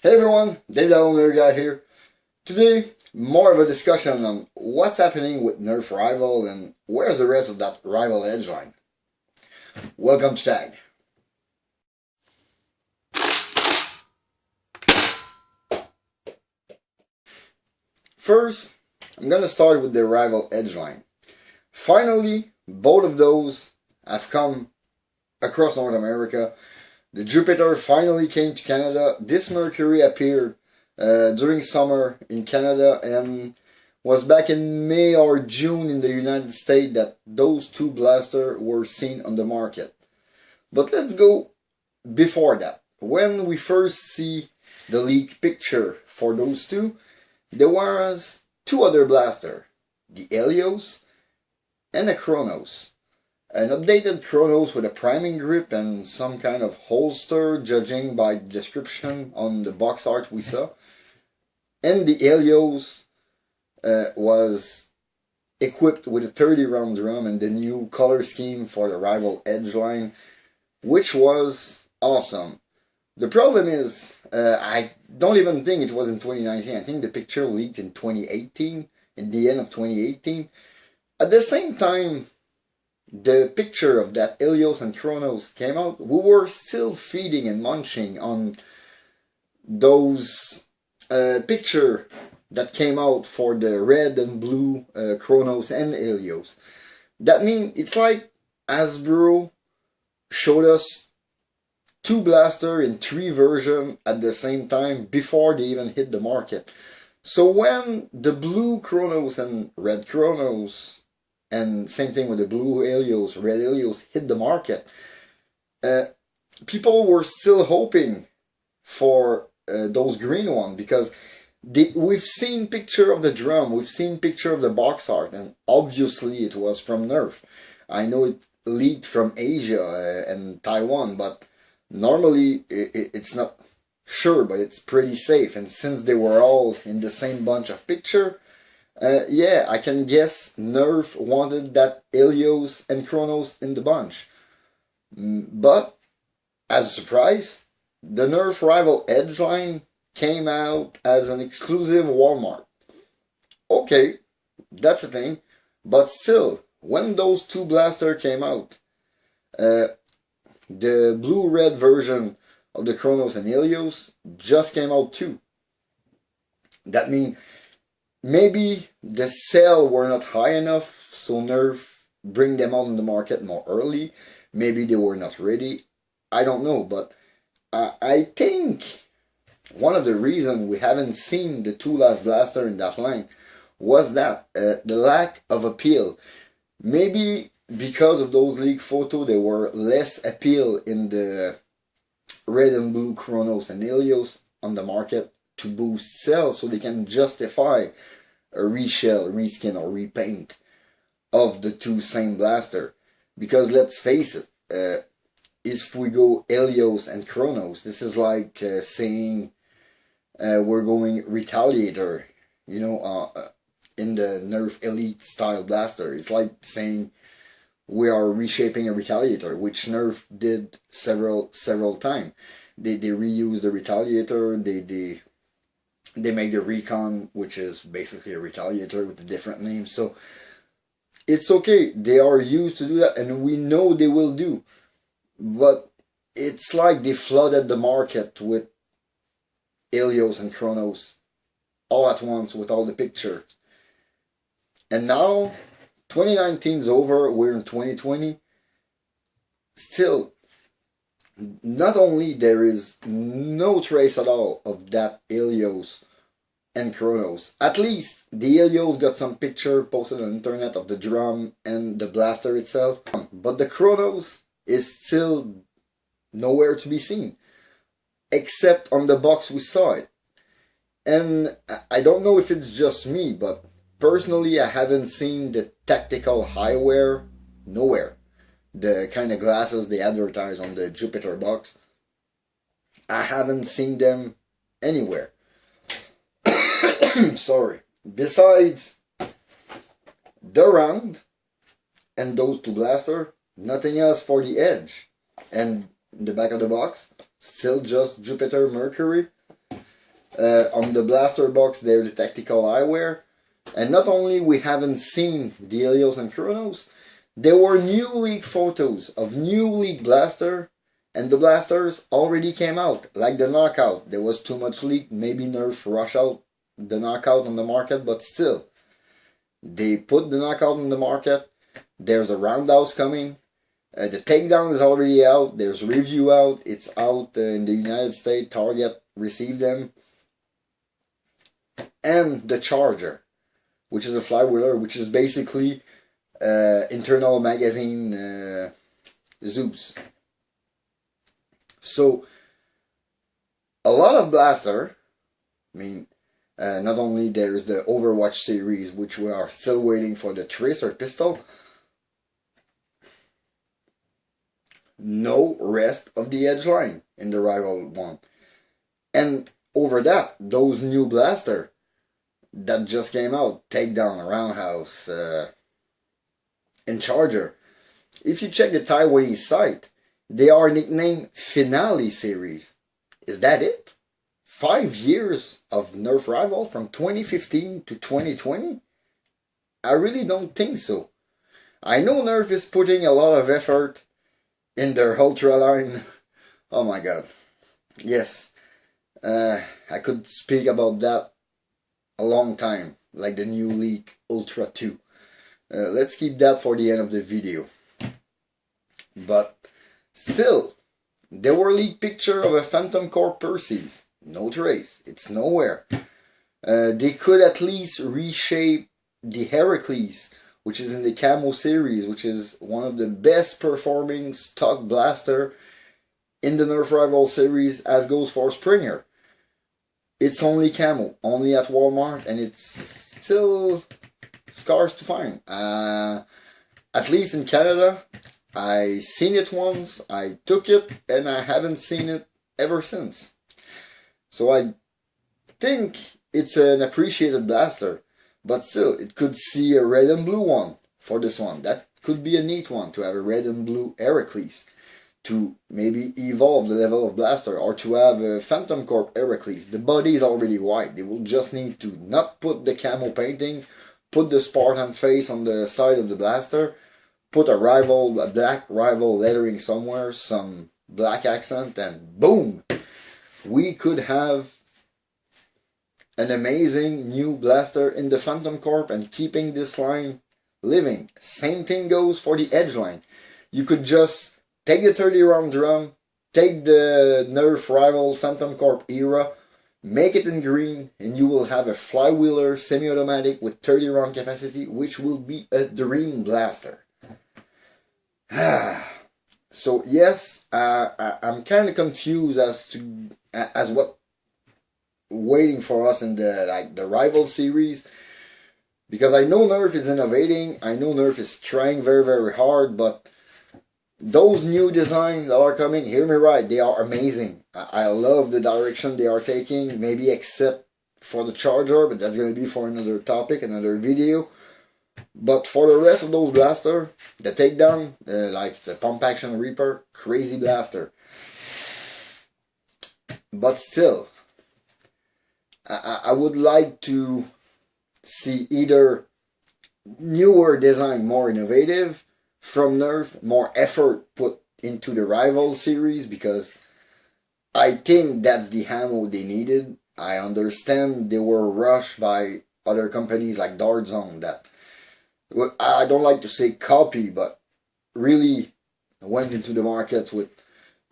Hey everyone, Dave the Owner Guy here. Today, more of a discussion on what's happening with Nerf Rival and where's the rest of that Rival edge line. Welcome to Tag. First, I'm gonna start with the Rival edge line. Finally, both of those have come across North America. The Jupiter finally came to Canada. This Mercury appeared during summer in Canada and was back in May or June in the United States that those two blasters were seen on the market. But let's go before that. When we first see the leaked picture for those two, there was two other blasters, the Helios and the Chronos. An updated Chronos with a priming grip and some kind of holster, judging by the description on the box art we saw. And the Helios was equipped with a 30 round drum and the new color scheme for the Rival edge line, which was awesome. The problem is, I don't even think it was in 2019. I think the picture leaked in 2018, in the end of 2018. At the same time, the picture of that Helios and Chronos came out, we were still feeding and munching on those picture that came out for the red and blue Chronos and Helios. That means it's like Hasbro showed us two blasters in three versions at the same time before they even hit the market. So when the blue Chronos and red Chronos, and same thing with the blue Helios, red Helios hit the market, people were still hoping for those green ones because we've seen picture of the drum, we've seen picture of the box art, and obviously it was from Nerf. I know it leaked from Asia and Taiwan, but normally it's not sure, but it's pretty safe. And since they were all in the same bunch of picture, yeah, I can guess Nerf wanted that Helios and Chronos in the bunch. But, as a surprise, the Nerf Rival edge line came out as an exclusive Walmart. Okay, that's a thing, but still, when those two blasters came out, the blue-red version of the Chronos and Helios just came out too. That means maybe the sale were not high enough, so Nerf bring them out in the market more early. Maybe they were not ready. I don't know, but I think one of the reasons we haven't seen the two last blaster in that line was that the lack of appeal. Maybe because of those leaked photos, there were less appeal in the red and blue Chronos and Helios on the market to boost sales, so they can justify a reshell, reskin, or repaint of the two same blaster. Because let's face it, if we go Helios and Chronos, this is like saying we're going Retaliator, you know, in the Nerf Elite style blaster. It's like saying we are reshaping a Retaliator, which Nerf did several times. They reuse the Retaliator, they make the Recon, which is basically a Retaliator with a different name. So it's okay, they are used to do that, and we know they will do. But it's like they flooded the market with Helios and Chronos all at once with all the pictures. And now 2019 is over, we're in 2020. Still, not only there is no trace at all of that Helios and Chronos. At least the Helios got some picture posted on the internet of the drum and the blaster itself. But the Chronos is still nowhere to be seen. Except on the box we saw it. And I don't know if it's just me, but personally I haven't seen the tactical eyewear nowhere. The kind of glasses they advertise on the Jupiter box, I haven't seen them anywhere. Sorry. Besides the round and those two blasters, nothing else for the edge. And in the back of the box, still just Jupiter Mercury On the blaster box, they're the tactical eyewear. And not only we haven't seen the Helios and Chronos, there were new leak photos of new leak blaster, and the blasters already came out. Like the Knockout, there was too much leak, maybe Nerf rush out the Knockout on the market, but still, they put the Knockout on the market. There's a Roundhouse coming. The Takedown is already out. There's review out. It's out in the United States. Target received them. And the Charger, which is a flywheeler, which is basically internal magazine Zeus. So, a lot of blaster. I mean, not only there's the Overwatch series, which we are still waiting for the Tracer pistol. No rest of the edge line in the Rival one. And over that, those new blaster that just came out, Takedown, Roundhouse, and Charger. If you check the Taiwanese site, they are nicknamed Finale Series. Is that it? 5 years of Nerf Rival from 2015 to 2020? I really don't think so. I know Nerf is putting a lot of effort in their Ultra line. Oh my god. Yes. I could speak about that a long time. Like the new leak Ultra 2. Let's keep that for the end of the video. But still, there were leaked picture of a Phantom Corp Perseus. No trace. It's nowhere. They could at least reshape the Heracles, which is in the Camo series, which is one of the best performing stock blaster in the Nerf Rival series, as goes for Springer. It's only Camo, only at Walmart, and it's still scarce to find. At least in Canada, I seen it once, I took it, and I haven't seen it ever since. So I think it's an appreciated blaster. But still, it could see a red and blue one for this one. That could be a neat one, to have a red and blue Heracles. To maybe evolve the level of blaster. Or to have a Phantom Corp Heracles. The body is already white. They will just need to not put the camo painting. Put the Spartan face on the side of the blaster. Put a black Rival lettering somewhere. Some black accent. And boom! We could have an amazing new blaster in the Phantom Corp and keeping this line living. Same thing goes for the edge line. You could just take the 30 round drum, take the Nerf Rival Phantom Corp era, make it in green, and you will have a flywheeler semi-automatic with 30 round capacity, which will be a dream blaster. So yes, I'm kind of confused as what waiting for us in the Rival series, because I know Nerf is innovating, I know Nerf is trying very, very hard, but those new designs that are coming, hear me right, they are amazing. I love the direction they are taking, maybe except for the Charger, but that's going to be for another topic, another video. But for the rest of those blaster, the Takedown, like it's a Pump Action Reaper, crazy blaster. But still, I would like to see either newer design, more innovative from Nerf, more effort put into the Rival series, because I think that's the ammo they needed. I understand they were rushed by other companies like Dart Zone that, well, I don't like to say copy, but really went into the market with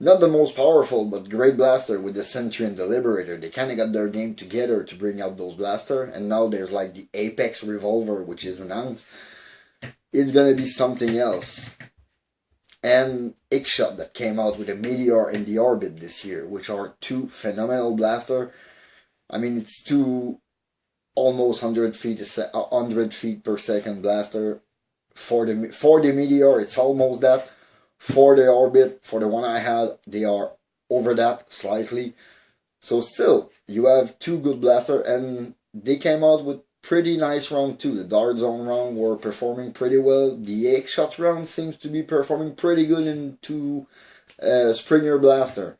not the most powerful, but great blaster with the Sentry and the Liberator. They kind of got their game together to bring out those blaster, and now there's like the Apex Revolver, which is announced. It's gonna be something else. And xshot that came out with a Meteor and the Orbit this year, which are two phenomenal blaster. I mean, it's two almost 100 feet per second blaster. For the Meteor, it's almost that. For the Orbit, for the one I had, they are over that slightly. So still, you have two good blaster, and they came out with pretty nice round too. The Dart Zone round were performing pretty well. The xshot round seems to be performing pretty good into Springer blaster.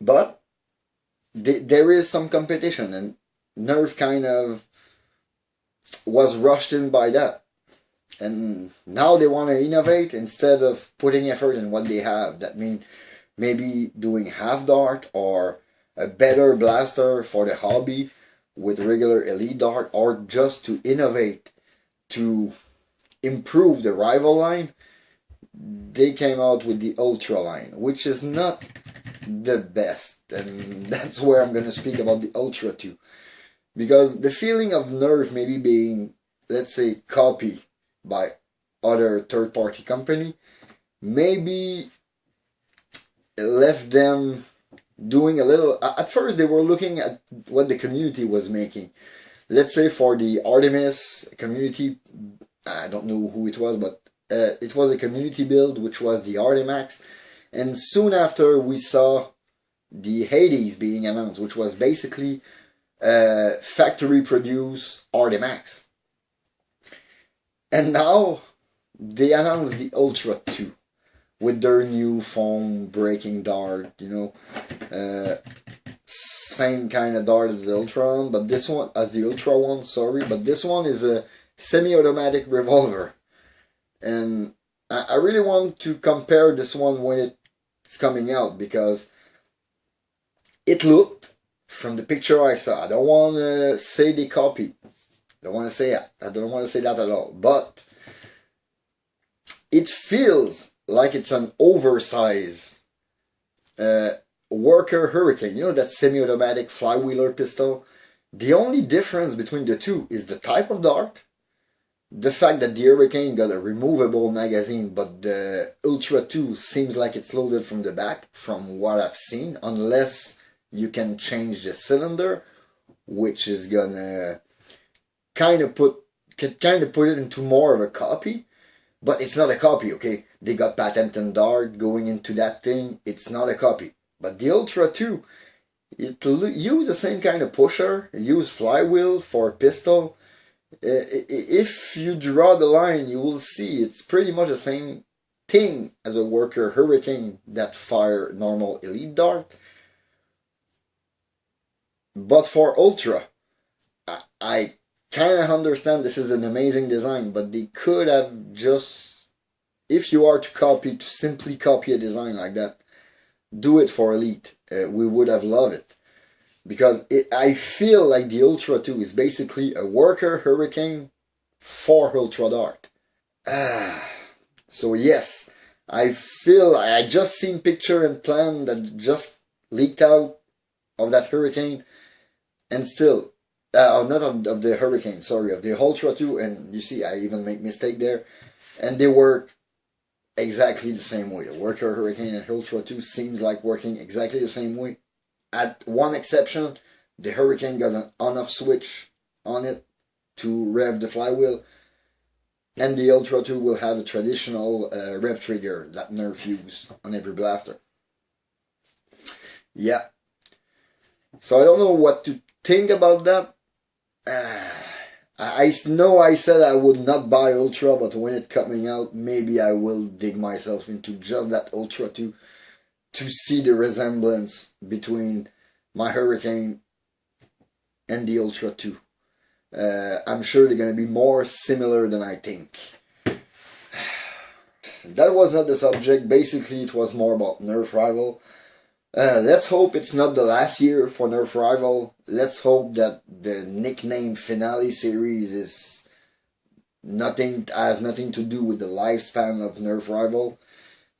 But there is some competition, and Nerf kind of was rushed in by that. And now they want to innovate instead of putting effort in what they have. That means maybe doing half dart or a better blaster for the hobby with regular elite dart, or just to innovate to improve the rival line. They came out with the Ultra line, which is not the best, and that's where I'm going to speak about the Ultra 2. Because the feeling of Nerf maybe being, let's say, copied by other third-party company, maybe left them doing a little. At first they were looking at what the community was making. Let's say for the Artemis community, I don't know who it was, but it was a community build, which was the Artemax. And soon after we saw the Hades being announced, which was basically factory produced Artemax. And now they announced the Ultra 2 with their new foam breaking dart, same kind of dart as the Ultra one, but this one, as the Ultra one, sorry, but this one is a semi-automatic revolver. And I really want to compare this one when it's coming out, because it looked, from the picture I saw, I don't want to say they copied. I don't want to say that at all. But it feels like it's an oversized worker Hurricane. You know, that semi-automatic flywheeler pistol? The only difference between the two is the type of dart. The fact that the Hurricane got a removable magazine, but the Ultra 2 seems like it's loaded from the back, from what I've seen, unless you can change the cylinder, which is gonna kind of put it into more of a copy. But it's not a copy, okay? They got patented dart going into that thing. It's not a copy. But the Ultra 2, it use the same kind of pusher, use flywheel for pistol. If you draw the line, you will see it's pretty much the same thing as a worker Hurricane that fire normal elite dart. But for Ultra, I kind of understand this is an amazing design, but they could have just, if you are to simply copy a design like that, do it for Elite. We would have loved it. Because I feel like the Ultra 2 is basically a worker Hurricane for Ultra Dart. So yes, I just seen picture and plan that just leaked out of that Hurricane, and still, not of the Hurricane, sorry, of the Ultra 2, and you see I even make mistake there, and they work exactly the same way. The worker Hurricane and Ultra 2 seems like working exactly the same way. At one exception, the Hurricane got an on-off switch on it to rev the flywheel, and the Ultra 2 will have a traditional rev trigger that Nerf use on every blaster. Yeah. So I don't know what to think about that. I know I said I would not buy Ultra, but when it's coming out, maybe I will dig myself into just that Ultra 2 to see the resemblance between my Hurricane and the Ultra 2. I'm sure they're going to be more similar than I think. That was not the subject. Basically, it was more about Nerf Rival. Let's hope it's not the last year for Nerf Rival. Let's hope that the nickname finale series has nothing to do with the lifespan of Nerf Rival.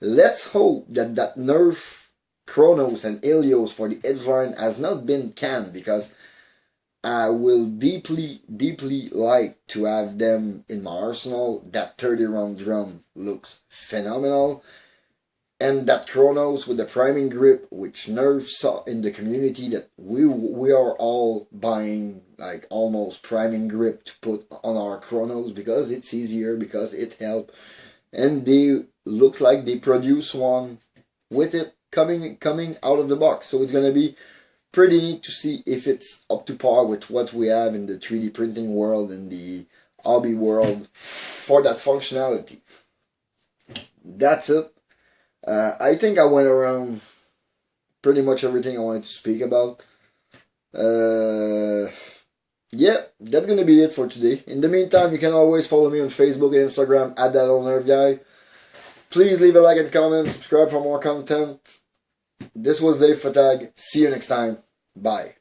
Let's hope that Nerf Chronos and Helios for the Edgeline has not been canned, because I will deeply like to have them in my arsenal. That 30 round drum looks phenomenal. And that Chronos with the priming grip, which Nerf saw in the community, that we are all buying like almost priming grip to put on our Chronos because it's easier, because it helps. And they looks like they produce one with it coming out of the box. So it's gonna be pretty neat to see if it's up to par with what we have in the 3D printing world and the hobby world for that functionality. That's it. I think I went around pretty much everything I wanted to speak about. Yeah, that's gonna be it for today. In the meantime, you can always follow me on Facebook and Instagram at that old Nerf guy. Please leave a like and comment, subscribe for more content. This was Dave Fatag. See you next time. Bye.